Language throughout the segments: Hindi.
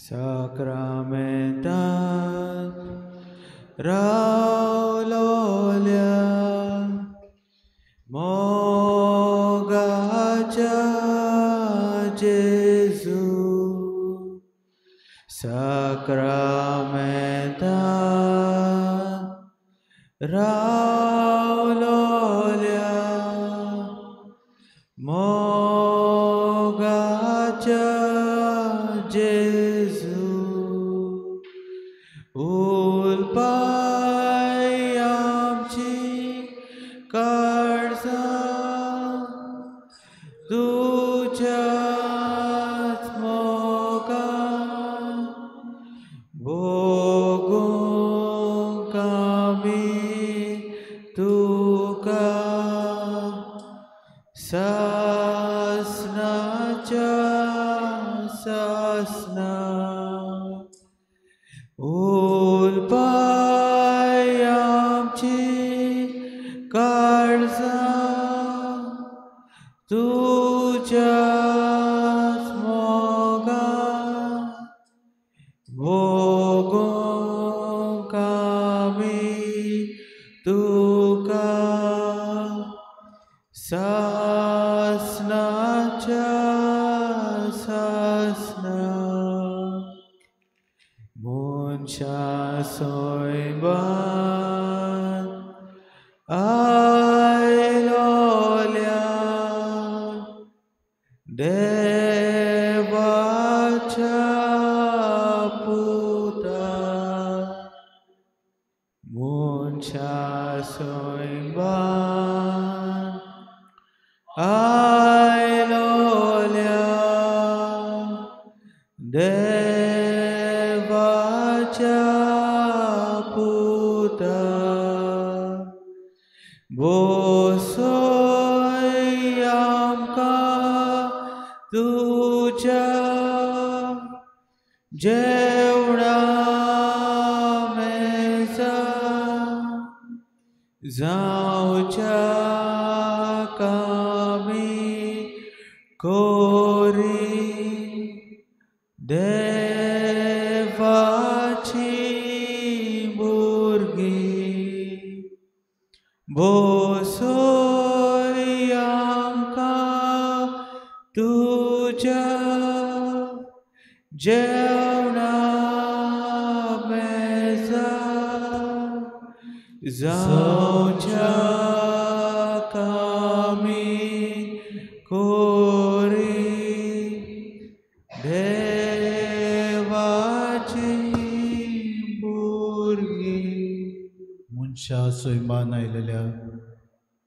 Sacramental Raulolia Mogacha Jesu Sacramental Raulolia Mogacha Jesu Ulpai amchi karza tuja't moga bogong kami tuka sasna cha sasna ulpai amchi karza tuja't moga bogong kami tuka sasna cha sasna Muncha soiban ailolia devacha puta Muncha soiban ailolia devacha puta bosoi amka tuja जेवणा मेजा जावच्या कामी कोरी देवाची भुरगी बोसोय आमका तुझ्या जेवणा मेजा जावच्या कामी कोरी देवाची भुरगी मनशा सैमान आयलेल्या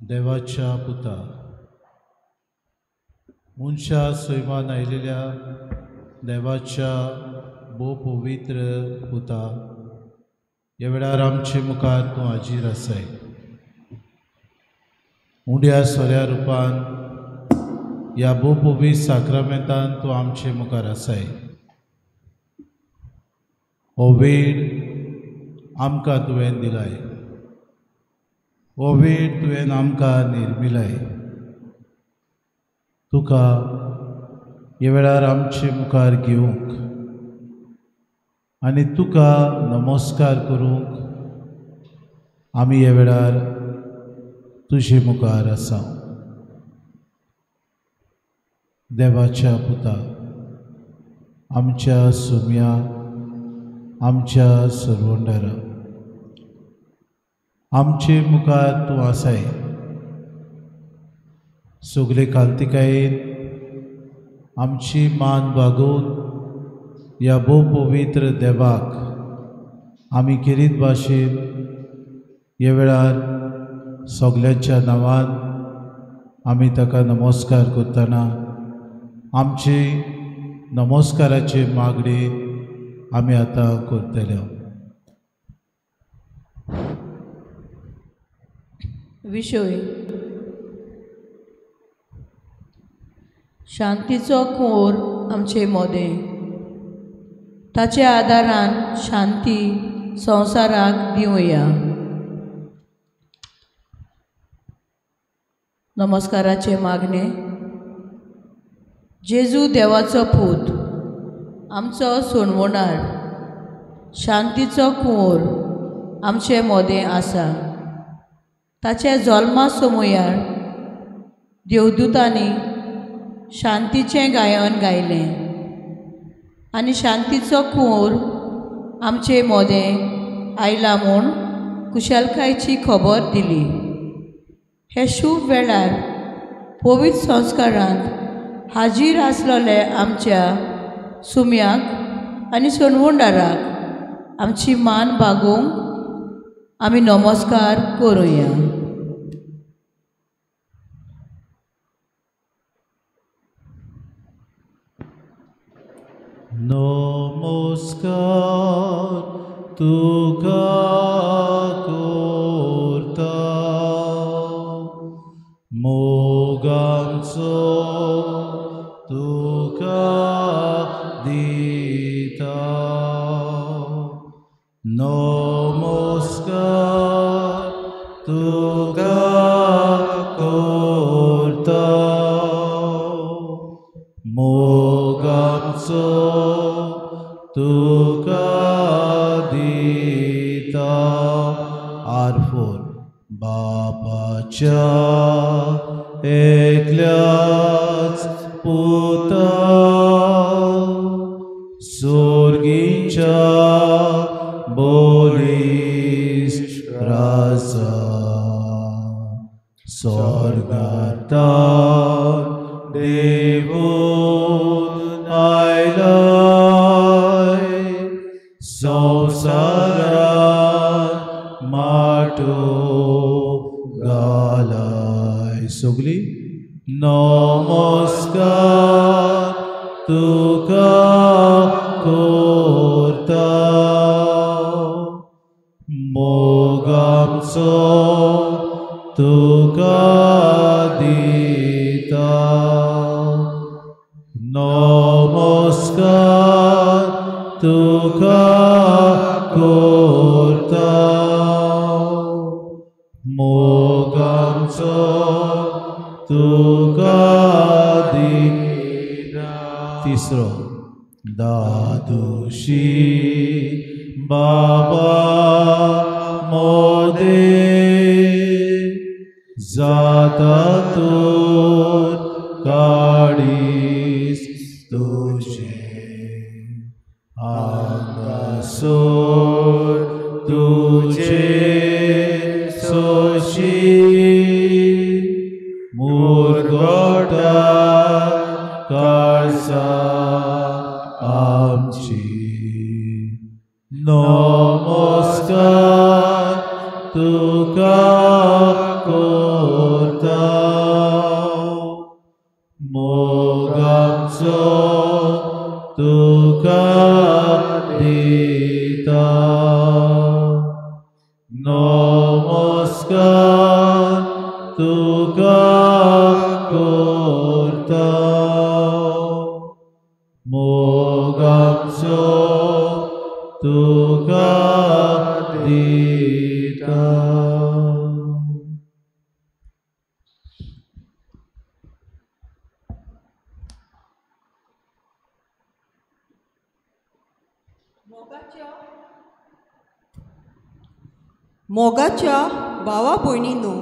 देवाच्या पुता मनशा सैमान आयलेल्या देवाच्या भोव पवित्र पुता ह्या वेळार आमचे मुखार तूं हाजीर आसाय उंड्या सोऱ्या रुपान ह्या भोव पवित्र साक्रामेंतान तूं आमचे मुखार आसाय हो वेळ आमकां तुवें दिलाय हो वेळ तुवें आमकां निर्मिलाय तुका ह्या वेळार आमचे मुखार घेवंक आनी तुका नमस्कार करूंक आमी ह्या वेळार तुजे मुखार आसा देवाच्या पुता आमच्या सुम्या आमच्या सर्वंडारा आमचे मुखार तूं आसाय सगळे काल्तिकायेन आमची मान वागोवन ह्या भोव पवित्र देवाक आमी केरीत भाशेन ह्या वेळार सगल्यांच्या नांवान आमी ताका नमस्कार करतना आमचे नमस्काराचे मागणे आमी आतां करतले विशय शांतीचो कोर आमचे मोदें ताच्या आदारान शांती संवसाराक दिवया नमस्काराचे मागणे जेजू देवाचो पूत आमचो सोनवणार, शांतीचो कुंवर आमचें मोदें आसा. ताचे जल्मा समयार देवदूतांनी शांतीचें गायन गायलें आनी शांतीचो कुंवर आमचें मोदें आयलां म्हूण कुशलकायेची खबर दिली. हे शुभ वेळार पवित्र संस्कारांत हाजीर आसलोले आमच्या सुम्याक आनी सोनवंडाराक आमची मान बागोवंक आमी नमस्कार करुया. नमस्कार तुका करता, मोग आमचो तुका दिता. नमस्कार तुका करता, मोग आमचो तुका दिता. आरफोर बापाच्या एकल्याच पुता, सोर्गीच्या बोलीस राजा. स्वर्गांत देवून आयलाय, संवसारांत माटो घालाय. सगळी नमस्कार तुका करता, मोग आमचो तुका दिता. नमस्कार तुका करता, मोग आमचो तुका दिता. तिसरो दादोशी बाबा मोदे, जाता तोर काळीस तुझे. आंगासोर तुझे सोशी, मुरगोटा काळसा आमची. नमस्कार तुका करता, मोग आमचो तुका दिता. नमस्कार तुका करता, मोग आमचो तुका दिता. मोगाच्या भावा भयणींनो,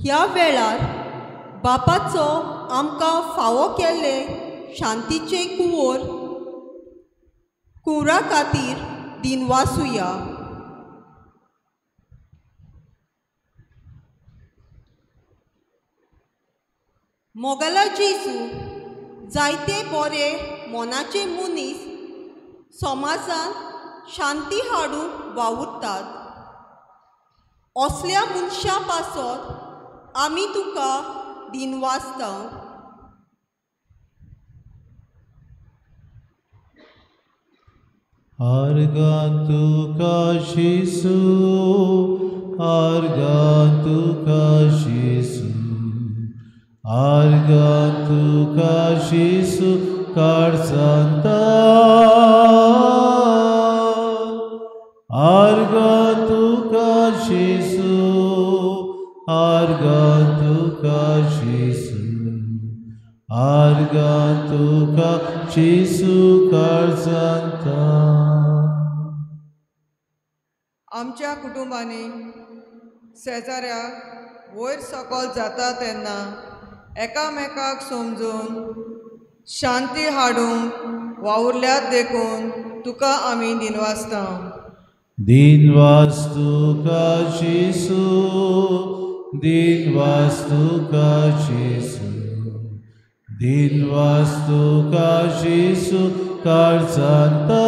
ह्या वेळार बापाचो आमकां फावो केल्ले शांतीचे कुंवरा खातीर दिनवासुया. मोगला जेजू जायते बरे मोनाचे मनीस समाजांत शांती हाडूंक वावुरतात. असल्या मनशा पासत आमी तुका दिनवासता. आर्गां तुका शिसू, आर्गां तुका शिसू, आर्गां तुका शिसू काळजांता. आर्गां तुका शिसू, आर्गां तुका शिसू, आर्गां तुका जेसू कारजंता. आमच्या कुटुंबांनी शेजाऱ्याक वयर सकयल जाता तेन्ना एकामेकाक समजून शांती हाडूंक वावुरल्यात देखून तुका आमी दिनवासता. दिनवास तुका जेसू, दिनवास तुका जेसू, दिनवास तुका जेसू कारजंता.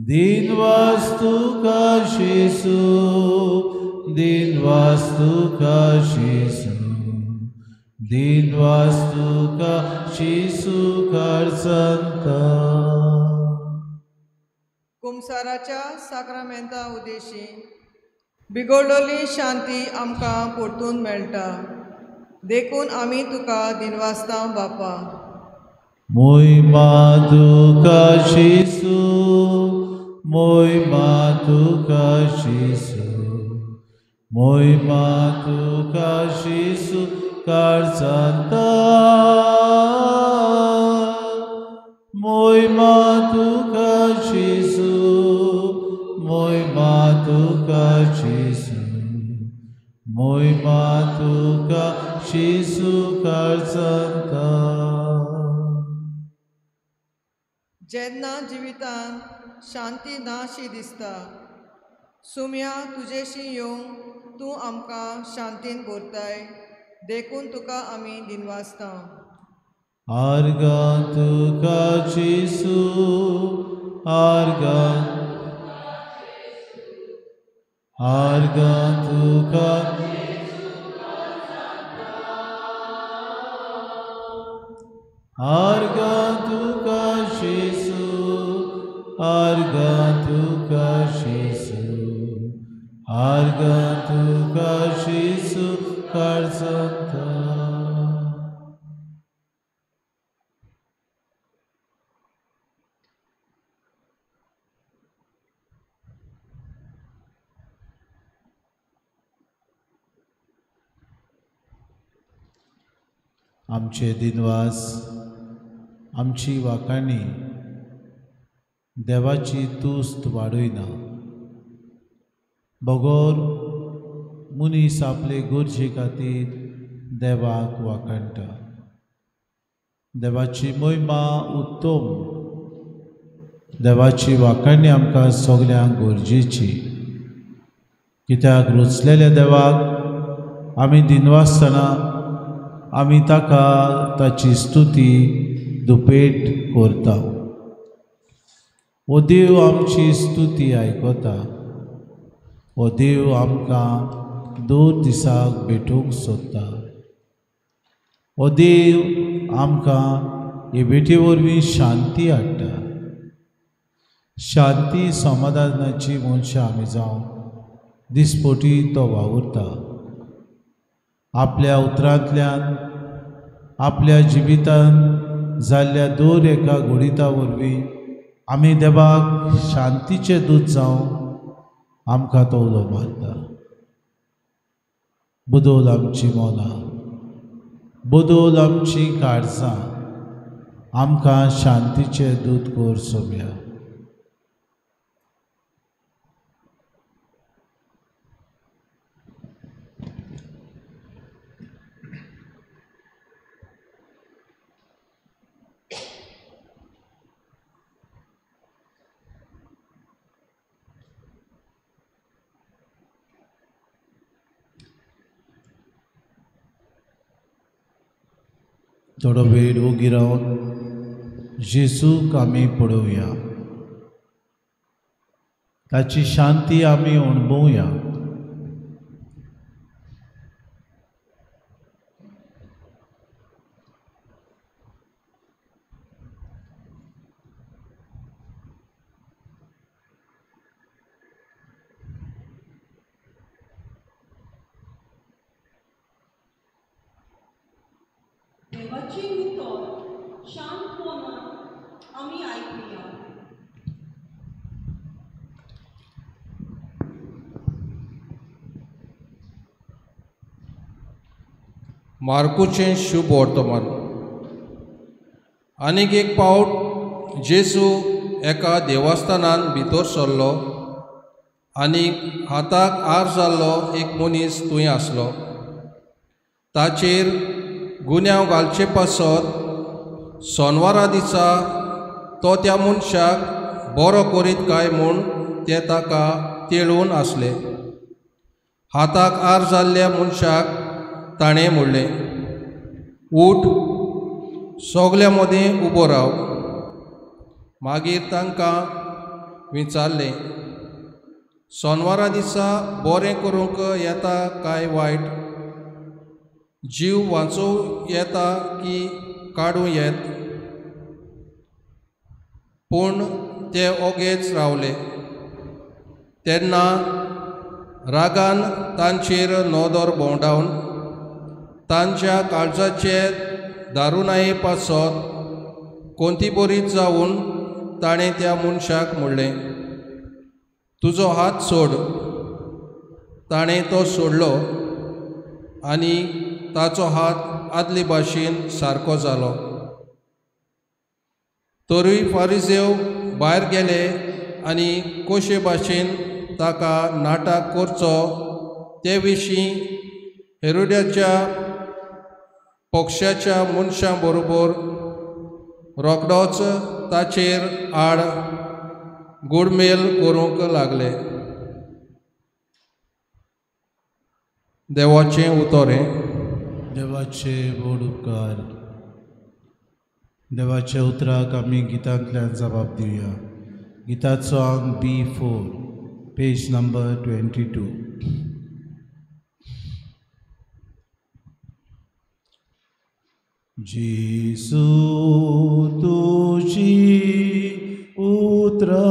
दिनवास तुका जेसू, दिनवास तुका जेसू, दिनवास तुका जेसू कारजंता. कुमसाराच्या साक्रामेंता उदेशी बिगडलेली शांती आमकां परतून मेळटा देखून आमी तुका दिनवासता बापा. मोहिमा तुका जेसू, मोहिमा तुका जेसू, मोहिमा तुका जेसू कारजंता. मोहिमा तुका जेसू, मोहिमा तुका जेसू, मोहिमा तुका जेसू कारजंता. जेन्ना जिवितान शांती नाशी दिसता सुम्या तुजेशी येवंक तूं आमकां शांतीन भरताय देखून तुका आमी दिनवासता. आर्गां तुका जेसू, आर्गां, आर्गां तुका, आर्गां तुका जेसू, आर्गां तुका जेसू, आर्गां तुका जेसू कारजंता. आमचे दिनवास, आमची वाखाणी देवाची तुस्त वाडयना. बगोर मनीस आपले गरजे खातीर देवाक वाखाणटा. देवाची महिमा उत्तम. देवाची वाखाणी आमकां सगल्यांक गरजेची. कित्याक रुचलेल्या देवाक आमी दिनवासतना आमी ताका ताची स्तुती दुपेट करता. ओ देव आमची स्तुती आयकता. ओ देव आमकां दोन दिसाक भेटूंक सोदता. ओ देव आमकां हे भेटे वरवीं शांती हाडटा. शांती समाधानाची मनशां आमी जावन दिसपोटी तो वावुरता. आपल्या उतरांतल्यान आपल्या जिवितान जाल्ल्या दर एका घडीता वरवीं आमी देवाक शांतीचे दूत जावन आमकां तो उलो मारता. बदल आमची मोलां, बदल आमची काळजां, आमकां शांतीचे दूत कोर सोम्या. थोडो वेळ ओगी रावन जेजूक आमी पळोवया. ताची शांती आमी अणभवया. देवाची उतर शांतपणान आमी आयकुया. मार्कूचें शुभ वर्तमान. आनीक एक पावट जेजू एका देवस्थानान भितर सरलो आनीक हाताक आर जाल्लो एक मनीस थंय आसलो. ताचेर गुन्यांव घालचे पासत सोनवारा दिसा तो त्या मनशाक बरो करीत काय म्हूण ते ताका तेळून आसले. हाताक आर जाल्ल्या मनशाक ताणें म्हणलें, उठ, सोगल्या मदें उबो राव. मागीर तांकां विचारलें, सोनवारा दिसा बरें करूंक येता काय वायट, जीव वाचोवं येता की काडूं येत? पूण ते ओगेच रावले. तेन्ना रागान तांचेर नदर भोंवडावन तांच्या काळजाचे दारुणाये पासत कोणती बरीच जावन ताणें त्या मनशाक म्हणलें, तुजो हात सोड. ताणें तो सोडलो आनी ताचो हात आदले भाशेन सारको जालो. तरूय फारिजेव भायर गेले आनी कशे भाशेन ताका नाटक करचो ते विशीं हेरोद्याच्या पक्षाच्या मनशां बरोबर रोखडोच ताचेर आड गुडमेल करूंक लागले. देवाचें उतोरें. देवाचे व्हड उपकार. देवाच्या उतराक आमी गितांतल्यान जबाब दिवया. गिताचो अंक B4, पेज नंबर 22. जेसू तुझी उतरा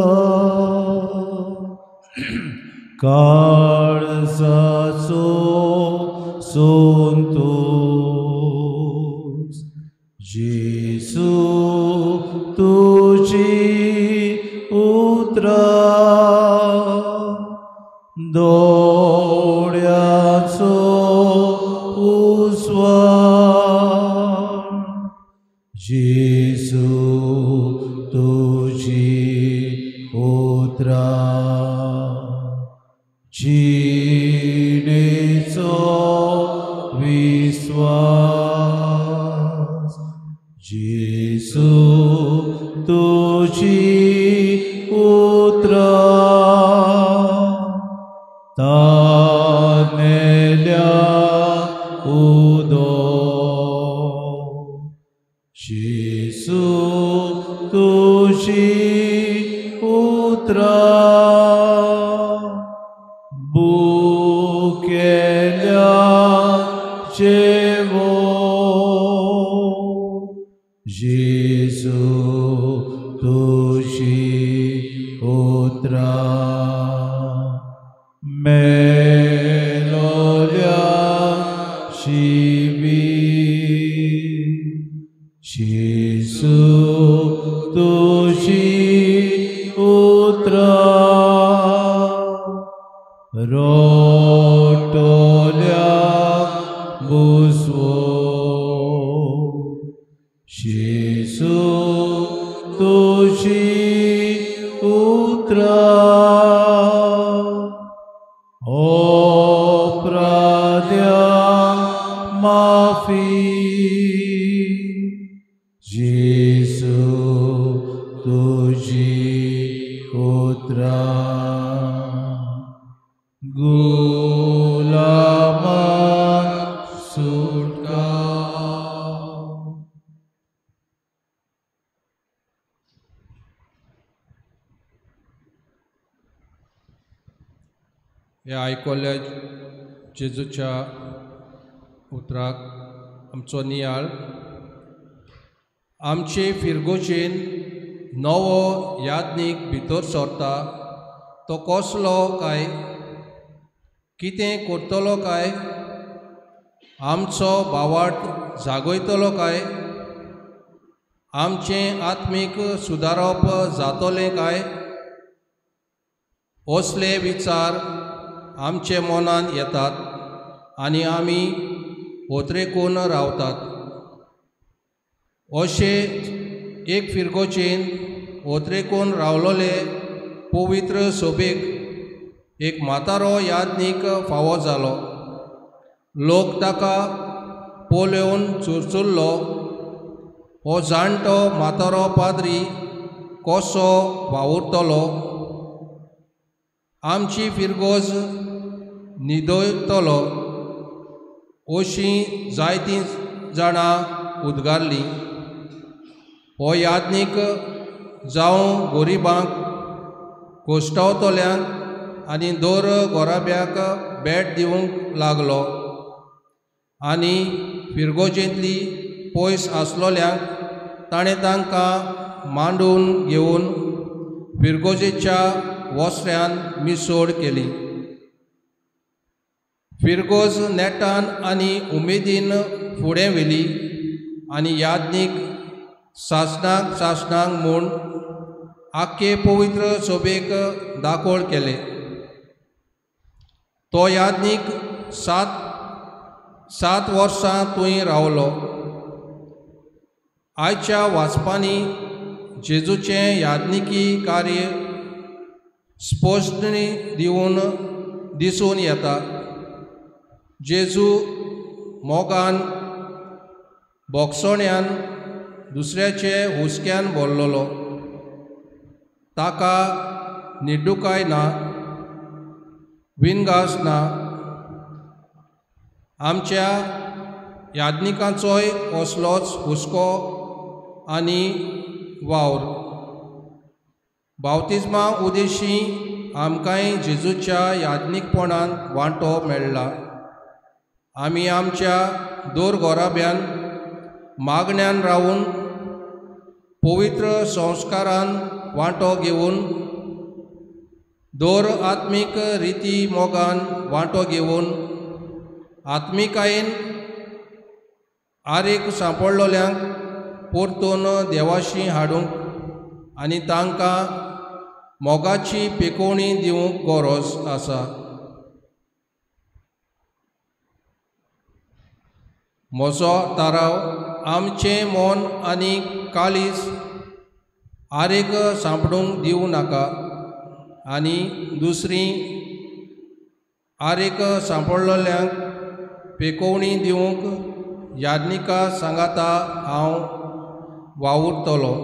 काळजाचो संतोष. जेसू तुझी उतरा दोळ्याचो उस्वार. जेसू तुझी उतरा जिणेचो विश्वास. जेसू तुझी उतरा तानेल्या उदो. जेसू तुझी उतरा बुकेल्या जेवो. जेसू तुझी उतरा मेलोल्या शिवी. जेसू तुझी उतरा रोटोल्या बुसवो. जेसू तुझी उतरा अपराध्यांक माफी. जेसू तुझी उतरा गुलामांक सुटका. ह्या आयकोल्ल्या जेजूच्या उतराक आमचो नियाळ. आमचे फिरगोचेन नवो याज्ञीक भितर सरता तो कसलो काय, कितें करतलो काय, आमचो भावार्थ जागयतलो काय, आमचें आत्मीक सुदारप जातलें काय, असले विचार आमचे मनान येतात आनी आमी ओतरेकून रावतात. अशे एक फिरगोचेन ओतरेकून रावलोले पवित्र सोबेक एक म्हातारो यादनीक फावो जालो. लोक ताका पोलेवन चुरचुरलो, हो जाणटो म्हातारो पाद्री कसो वावुरतलो, आमची फिरगोज न्हिदयतलो अशीं जायतीं जाणां उद्गारलीं. हो यादनीक जावं गोरिबांक, कोश्टावतल्यांक आनी दोर गोराब्याक भेट दिवंक लागलो आनी फिरगोजेंतली पयस आसलोल्यांक ताणें तांकां मांडून घेवन फिरगोजेच्या वस्त्र्यान मिसोड केली. फिरगोज नेटान आनी उमेदीन फुडें व्हेली आनी यादनीक सासणाक म्हूण आख्खे पवित्र सोबेक दाखोळ केले. तो यादनीक सात वर्सां थंय रावलो. आयच्या वाचपांनी जेजूचें यादनिकी कार्य स्पश्टणी दिसून येता. जेजू मोगान, बोगसोण्यान, दुसऱ्याचे हुस्क्यान भरलोलो. ताका निड्डूकाय ना, विनगास ना. आमच्या यादनिकांचोय असलोच हुस्को आनी वावर. बावतिजमा उदेशी आमकांय जेजूच्या यादनीकपणान वांटो मेळ्ळा. आमी आमच्या दोर गोराब्यान मागण्यान रावून पवित्र संस्कारान वांटो घेवन दोर आत्मीक रिती मोगान वांटो घेवन आत्मिकायेन आरेक सांपडलोल्यांक परतून देवाशी हाडूंक आनी तांकां मोगाची पेकोवणी दिवंक गरज आसा. म्हजो ताराव, आमचें मन आनी कालीस आरेक सांपडूंक दिवं नाका आनी दुसरीं आरेक सांपडलोल्यांक पेकोवणी दिवंक यादनिका सांगाता हांव वावुरतलो.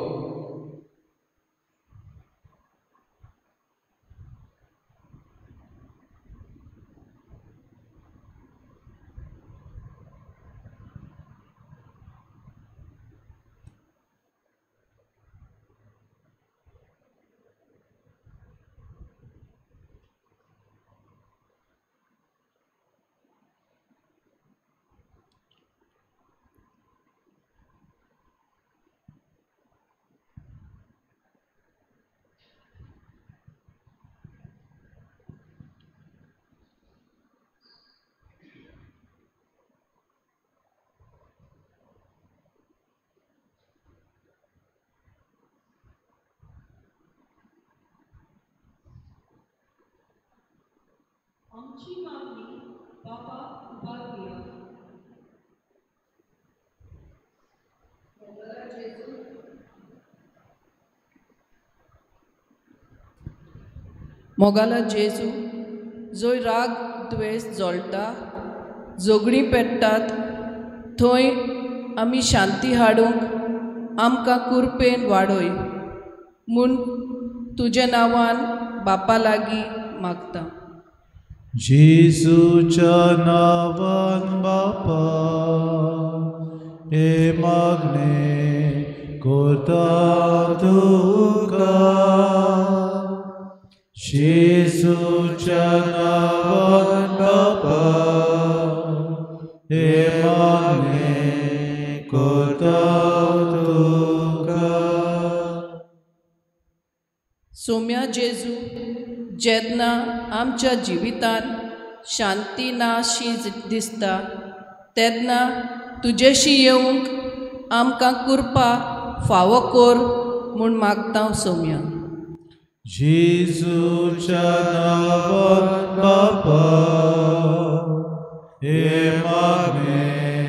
आमची मागणी बाबा उबार घेया. मोगाला जेजू, जंय राग द्वेष जळटा, झगडीं पेट्टात, थंय आमी शांती हाडूंक आमकां कुरपेन वाडय म्हूण तुज्या नांवान बापा लागीं मागता. जेजूच्या नांवान बापा हे मागणे करता तुका. जेजूच्या नांवान बापा हे मागणे करता तुका. सोम्या जेजू, जेन्ना आमच्या जिवितान शांती नाशी दिसता तेन्ना तुजेशी येवंक आमकां कृपा फावो कर म्हूण मागता सोम्या. जेजूच्या नांवान बापा हे मागणे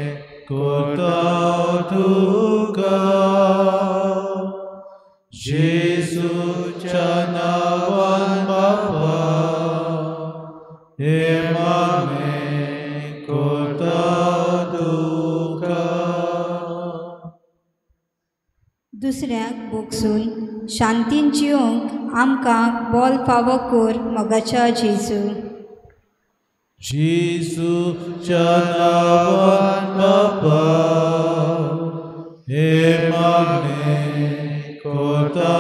कोता तुका जेसूच्या नांवान बापा हे मागणे कोता तुका. दुसऱ्याक बोगसून शांतीन जिवंक आमकां बोल फावो कोर मोगाच्या जेजू. जेसूच्या नांवान बापा हे मागणे कोता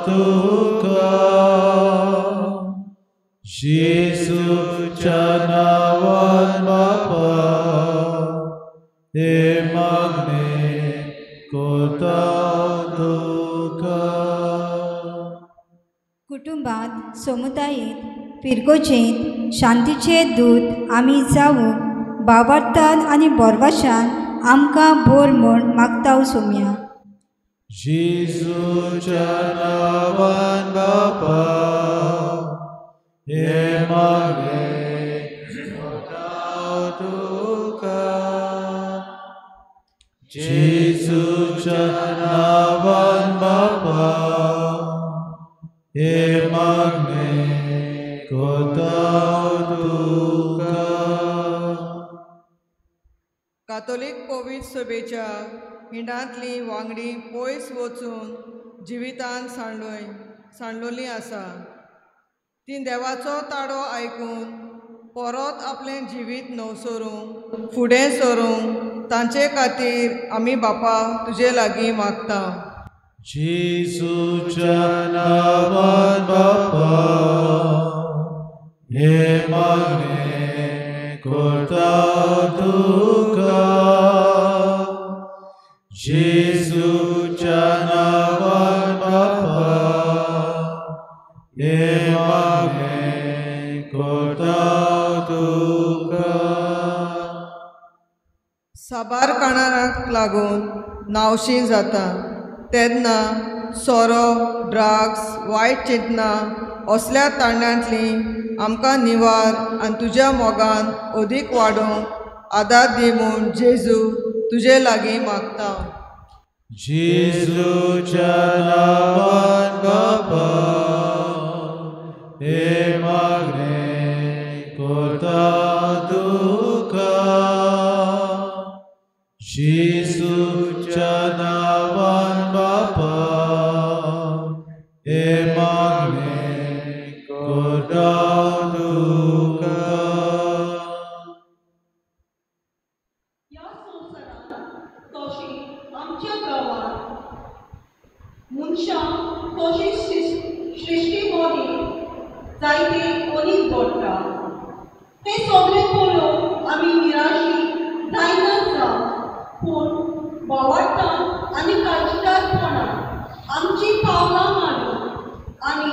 तुका जेसूच्या नांवान बापा हे मागणे कोता तुका. कुटुंबात समुदायीत पिरगोचेंत शांतीचे दूत आमी जावूंक भावार्थान आनी बोरवाशान आमकां बोर म्हूण मागता सोम्या. जेसूच्या नांवान बापा हे मागणे कोता तुका जेसूच्या नांवान बापा हे मागणे कोता तुका. कातोलीक पवित्र सभेच्या हिंडांतली वांगडी पयस वचून जिवितान सांडलोली आसा. ती देवाचो ताडो आयकून परत आपलें जिवीत नवसरूंक फुडें सरूंक तांचे खातीर आमी बापा तुजे लागीं मागता. जेसूच्या नांवान बापा हे मागणे कोता तुका जेसूच्या नांवान बापा हे मागणे कोता तुका. साबार काणाराक लागून नावशीं जाता तेन्ना सोरो ड्रग्स वायट चिंतनां असल्या तांड्यांतली आमकां निवार आनी तुज्या मोगान अदीक वाडोवंक आदार दी म्हूण जेजू तुजे लागीं मागता. जेसूच्या नांवान बापा हे मागणे कोता तुका जेसूच्या नांवान बापा हे मागणे कोता तुका. ह्या संवसारांत तशी आमच्या गांवांत मनशां तशी सृश्टी मोदी जायते अनेक घडटा. ते सगळे पळोवन आमी निराशी जायना जावं पूण भावार्थान आनी काळजीदारपणान आमची पावलां मारून आनी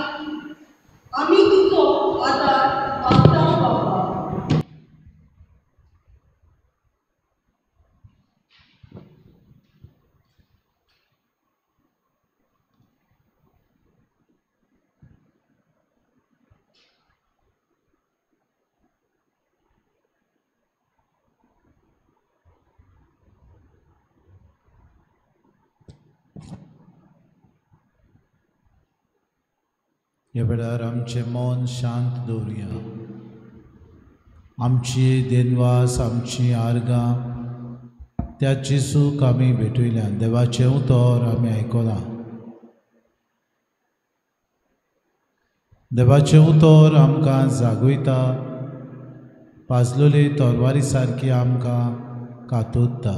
आमी तुजो आदार मागता बाबा. ह्या वेळार आमचें मन शांत दवरुया. आमची देनवास आमची आर्गां त्या जेसूक आमी भेटयल्यान देवाचें उतर आमी आयकलां. देवाचें उतर आमकां जागयता, पाजलोली तोरवारी सारकी आमकां कातोत्ता.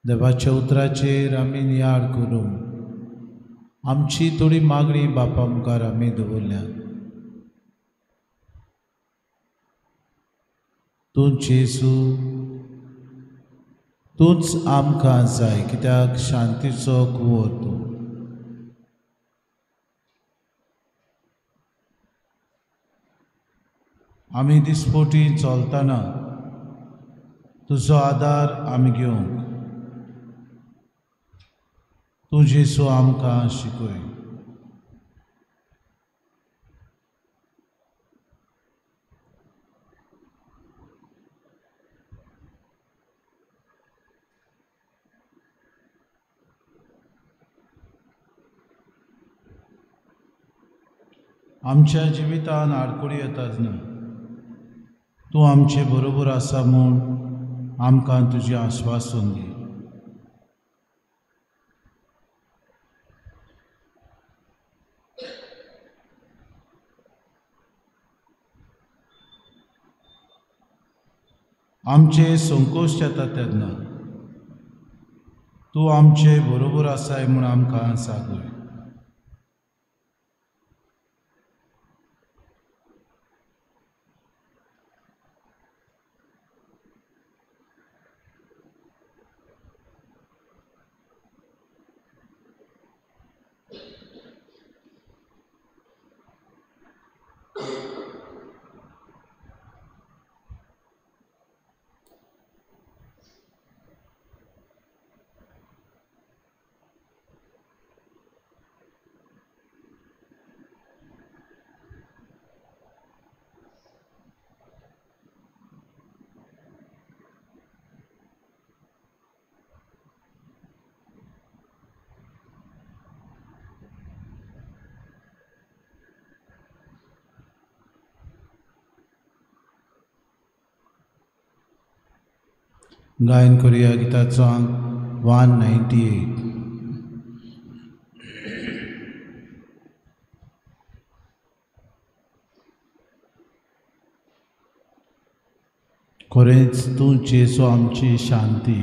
देवाच्या उतराचेर आमी नियाळ करूं आमची थोडी मागणी बापा मुखार आमी दवरल्या. तूं जेसू तूंच आमकां जाय कित्याक शांतीचो कुंवर तूं. आमी दिसपोटी चलतना तुजो आदार आमी घेवंक तूं जेसू आमकां शिकय. आमच्या जिवितान आडखडी येताच ना. तूं आमचे बरोबर आसा म्हूण आमकां तुजें आश्वासन दी. आमचे संकोश येता तेन्ना तूं आमचे बरोबर आसाय म्हूण आमकां सांगय. गायन करुया गिताचो अंक 198. खरेंच तूं जेजू आमची शांती,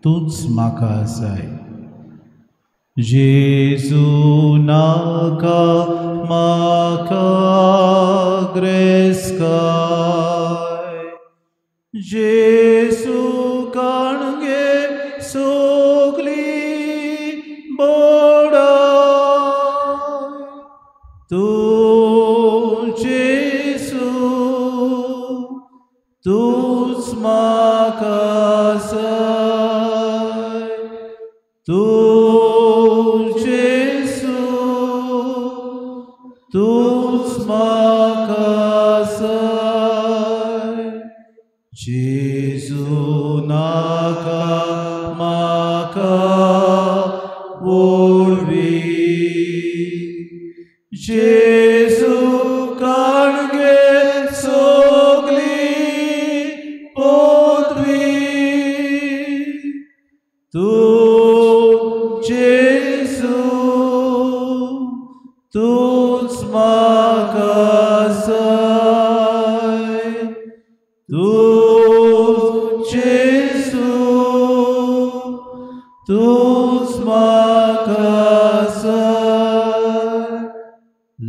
तूंच म्हाका आसाय. जेजू नाका म्हाका ग्रेस्काय, जेजू काणगे सोगली बोडाय. तूं जेजू तूंच म्हाका आसाय. तूं जेजू तूंच म्हाका आसाय. जेजू नाका म्हाका ओडवी, जेजू काणगे सोगली पोदवी. तूं जेजू तूंच म्हाका आसाय. तूं जेजू तूंच म्हाका आसाय.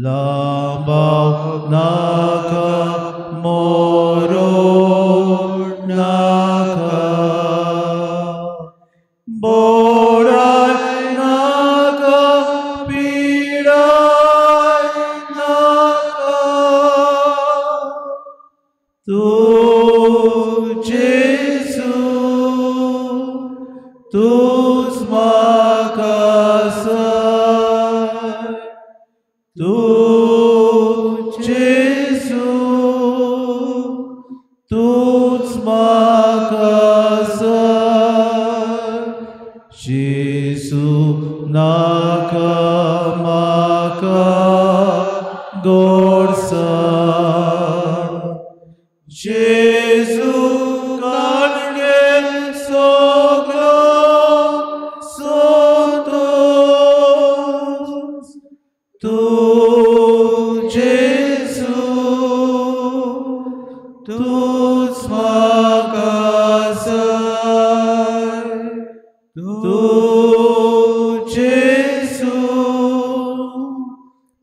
लांबाव नाका मोरोड नाका, बोडाय नाका पिडाय नाका. तूं जेजू तूंच म्हाका आसाय. तूं जेजू तूंच म्हाका आसाय. जेजू नाका म्हाका गोडसाय. जेजू काणगे सोगलो संतोष. तूं जेजू तूंच म्हाका आसाय. तूं जेजू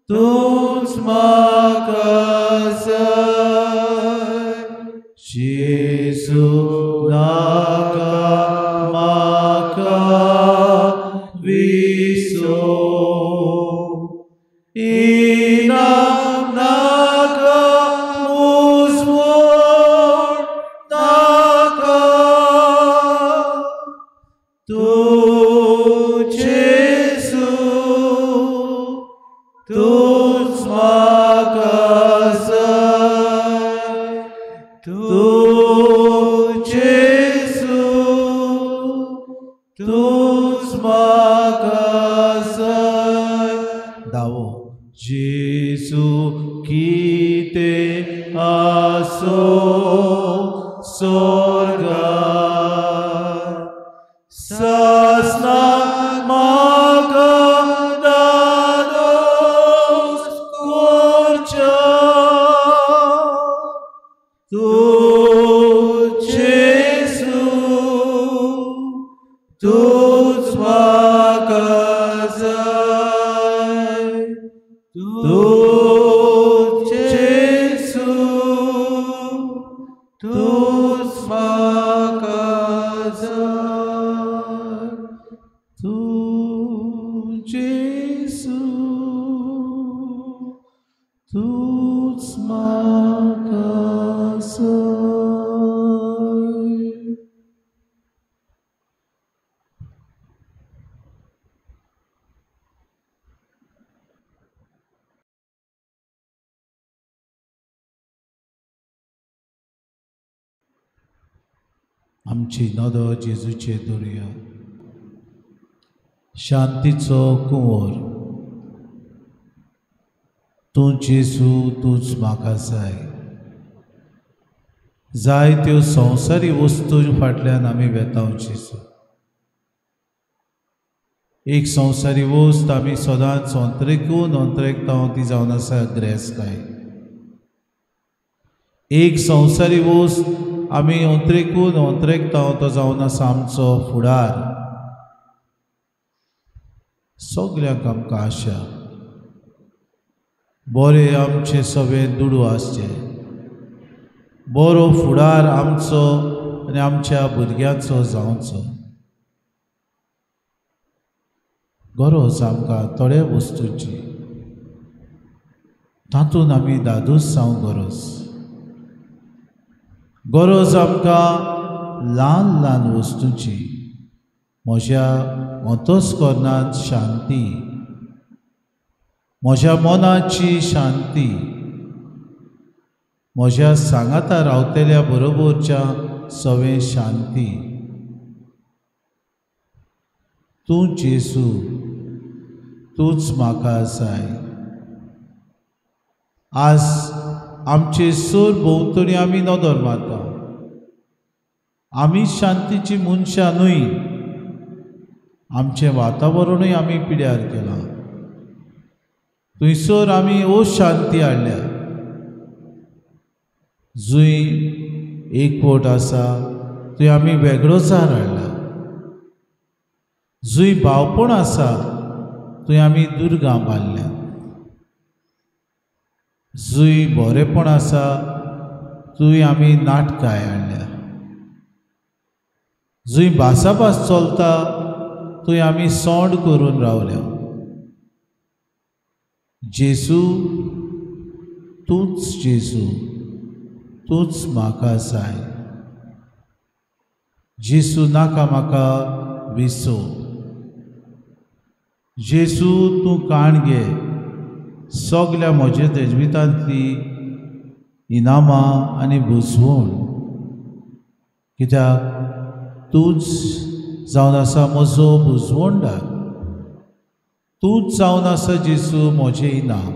तूंच म्हाका आसाय. जेजू नाका म्हाका विसो, इनाम नाका मुजमोड नाका. तूं जेजू तूंच म्हाका आसाय. तूं जेजू तूंच म्हाका आसाय. दावो. जेजू sorgar sasna magadados corcha tu Jesus tu's makazai tu tu's makazai tu Jesus tu's makazai. आमची नदर जेजूचे दर्या शांतीचो कुंवर तूं जेजू तूंच म्हाका जाय त्यो संवसारी वस्तू फाटल्यान आमी वेतांव जेजू. एक संवसारी वस्त आमी सदांच अंतरेकून अंतरेकतांव ती जावन आसा ग्रेसकाय. एक संवसारी वस्त आमी अंतरेकून अंतरेकतांव तो जावन आसा आमचो फुडार. सगल्यांक आमकां आशा बरें आमचें सगळें दुडू आसचें, बरो फुडार आमचो आनी आमच्या भुरग्यांचो जावचो. गरज आमकां थोड्या वस्तूंची, तातूंत आमी दादूस जावंक गरज आमकां ल्हान ल्हान वस्तूंची. म्हज्या अंतस्करणांत शांती, म्हज्या मनाची शांती, म्हज्या सांगाता रावतल्या बरोबरच्या सवे शांती. तूं जेजू तूंच म्हाका जाय. आज आमचे सूर भोंवतणी आमी नदर मारता. आमी शांतीची मनशां न्हय, आमचें वातावरणूय आमी पिड्यार केलां. थंयसर आमी शांती हाडल्या. जंय एकवट आसा थंय आमी वेगळोचार हाडला. जंय भावपण आसा थंय आमी दुर्गा बांदल्या. जंय बरेपण आसा थंय आमी नाटकाय हाडल्या. जंय भासाभास चलता थंय आमी सोंड करून रावल्या. जेजू तूंच जेजू तूंच म्हाका जाय. जेजू नाका म्हाका विसो. जेजू तूं काण घे सगल्या म्हज्या जिवितांतली इनामां आनी बुजवण. कित्याक तूंच जावन आसा म्हजो बुजवणदार. तूंच जावन आसा जेजू म्हजें इनाम.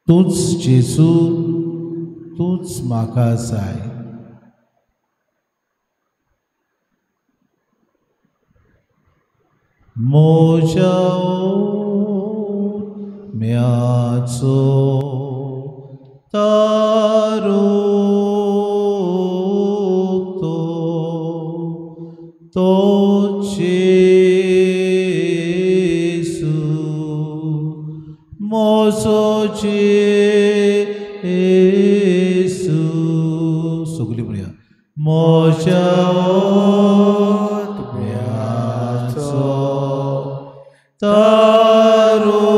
तूंच जेजू तूंच म्हाका जाय. म्हज्या म्याचो तारो तो जेजू म्हजो जेजू. सगळीं म्हणया म्हज्या म्याचो तारो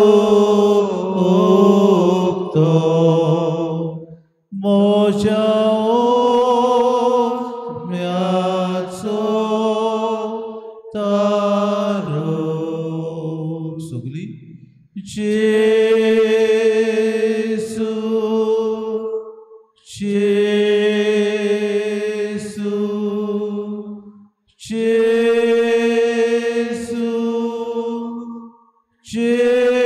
म्हज्या म्याचो तारो. सगळीं जेजू जेजू जेजू जेजू.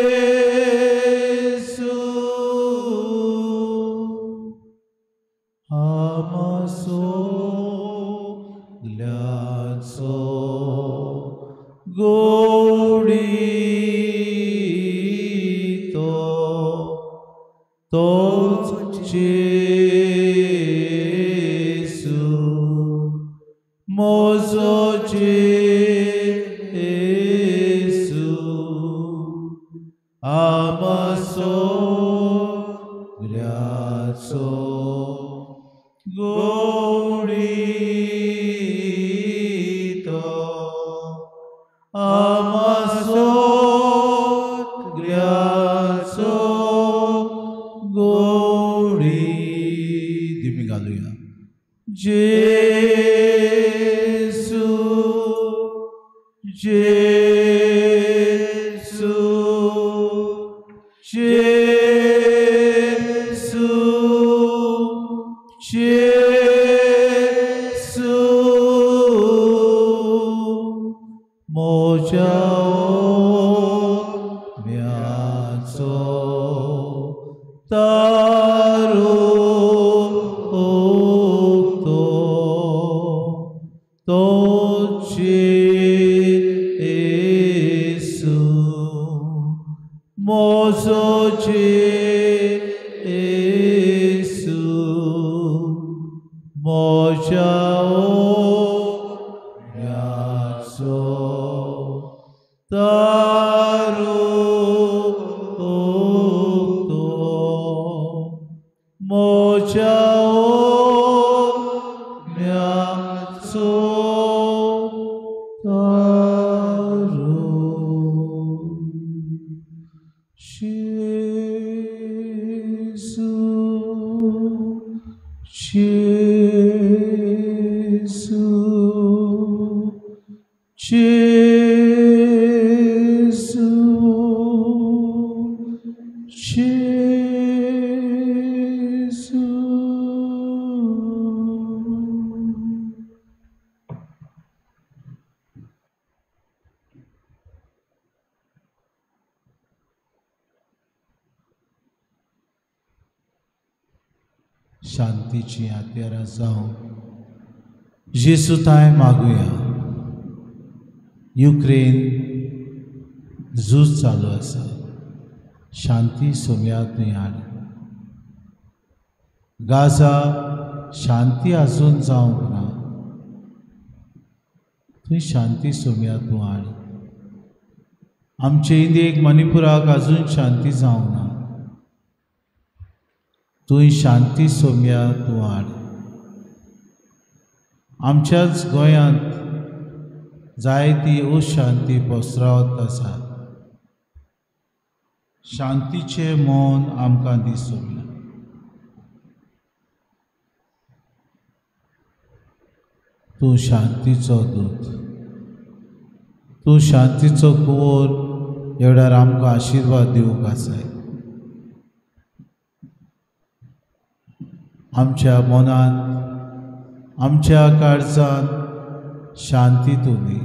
आमासो गोडीतो तोच जेसू मोजो जेसू आमसो ग्र्याचो गोडीतो आमसो ग्र्याचो गोडी दिमी घालूया जेसू जेसू जेसू जेसू मोजा म्याचो तारो तो जेसू मोजो जेसू मोजा म्याचो तारो मोजा म्याचो तारो जेसू जेसू जेसू जेसू शांतीची आत्यारा जावं जेसूताय मागुया युक्रेन झूज चालू आसा शांती सोम्या तुवें हाड गाजा शांती आजून जावंक ना थंय शांती सोम्या तूं हाड आमचे इंडियेक मणिपुराक आजून शांती जावंक ना तुवें शांती सोम्या तूं हाड आमच्याच गोंयांत जायती अशांती पसरावत आसा शांतीचें मौन आमकां दिसूं येता तूं शांतीचो दूत तूं शांतीचो कुंवर एवढ्यार आमकां आशिर्वाद दिवंक आसाय आमच्या मनांत आमच्या काळजांत शांती तूं दी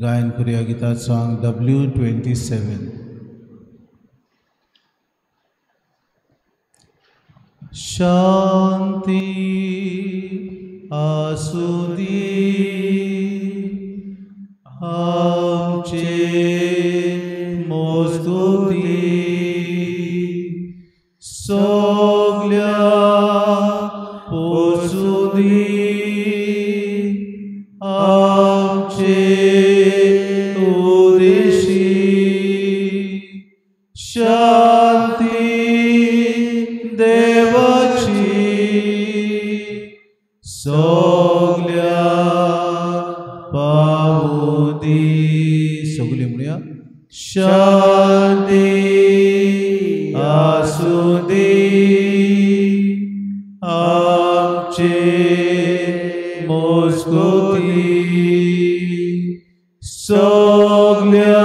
गायन करुया गितां सॉंग W27 शांती आसुदी आमचे मोजगोती सोगल्या पोसुदी आमचे उदेशी शांती देवाची सोगल्या पावुदी सगळी म्हणूया शांती आसुदी आमचे मोजगोती सोगल्या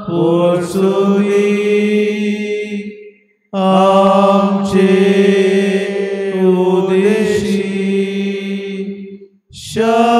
पोसुदी आमचे उदेशी शांती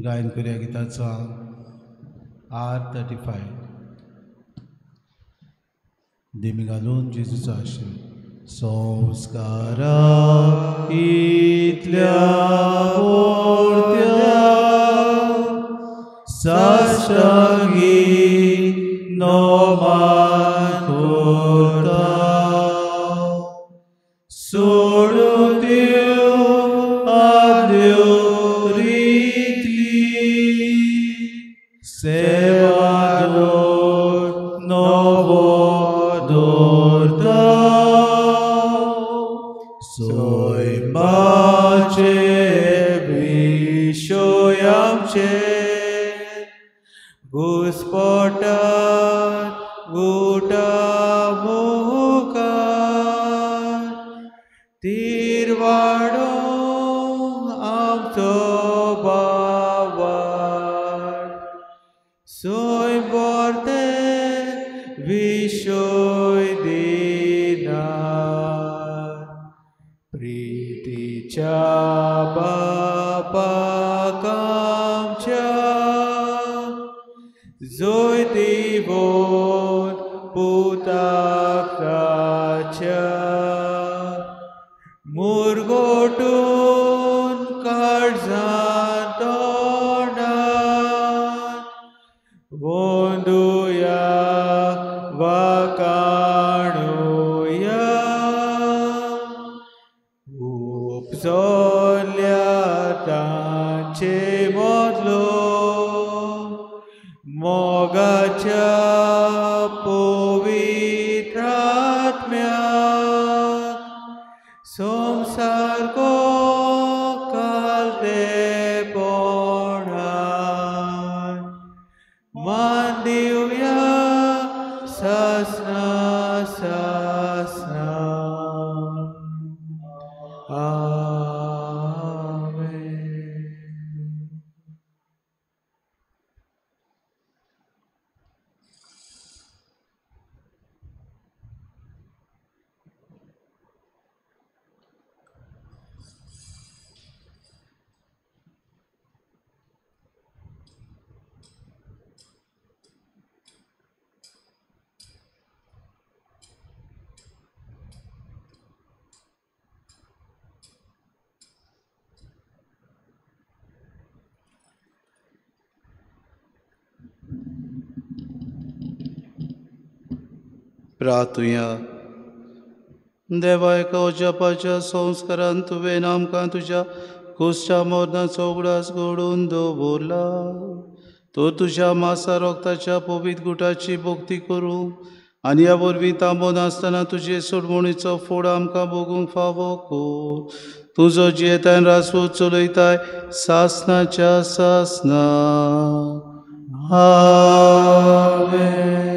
गायन करूया गिताचो R35 देमी घालून जेजूचो आशीर्वाद संस्कारा इतल्या साष्टांगी नोमान करता सोडून दिव आद्यो रितली सेवादोर नवो दोरता सोयमाचे विशोय आमचे घुसपटात गुटा मुखार तीर वाडो आमचो बावार सोय बोरते विशोय दिनार प्रीतीच्या बापाक आमच्या जोय दिवोन पुताक ताच्या मुरगोटून काळजान तोंडान वोंदुया वा काणुया उपजोल्या तांचे मोदलो मोगाच्या पवित्र आत्म्याक संसारको कालतेपणान मान दिवया सासना सासना आमेन. प्रार्थुया. देवा एका जपाच्या संस्कारान तुवें आमकां तुज्या कुस्च्या मरणाचो उगडास घडोवन दवरला. तो तुज्या मासा रोगताच्या पवित्र गुटाची भक्ती करूं आनी ह्या वरवीं तांबोन आसतना तुजे सोडवणीचो फोड आमकां भोगूंक फावो कर. तुजो जियेताय रासो चलयताय सासनाच्या सासना. आमेन.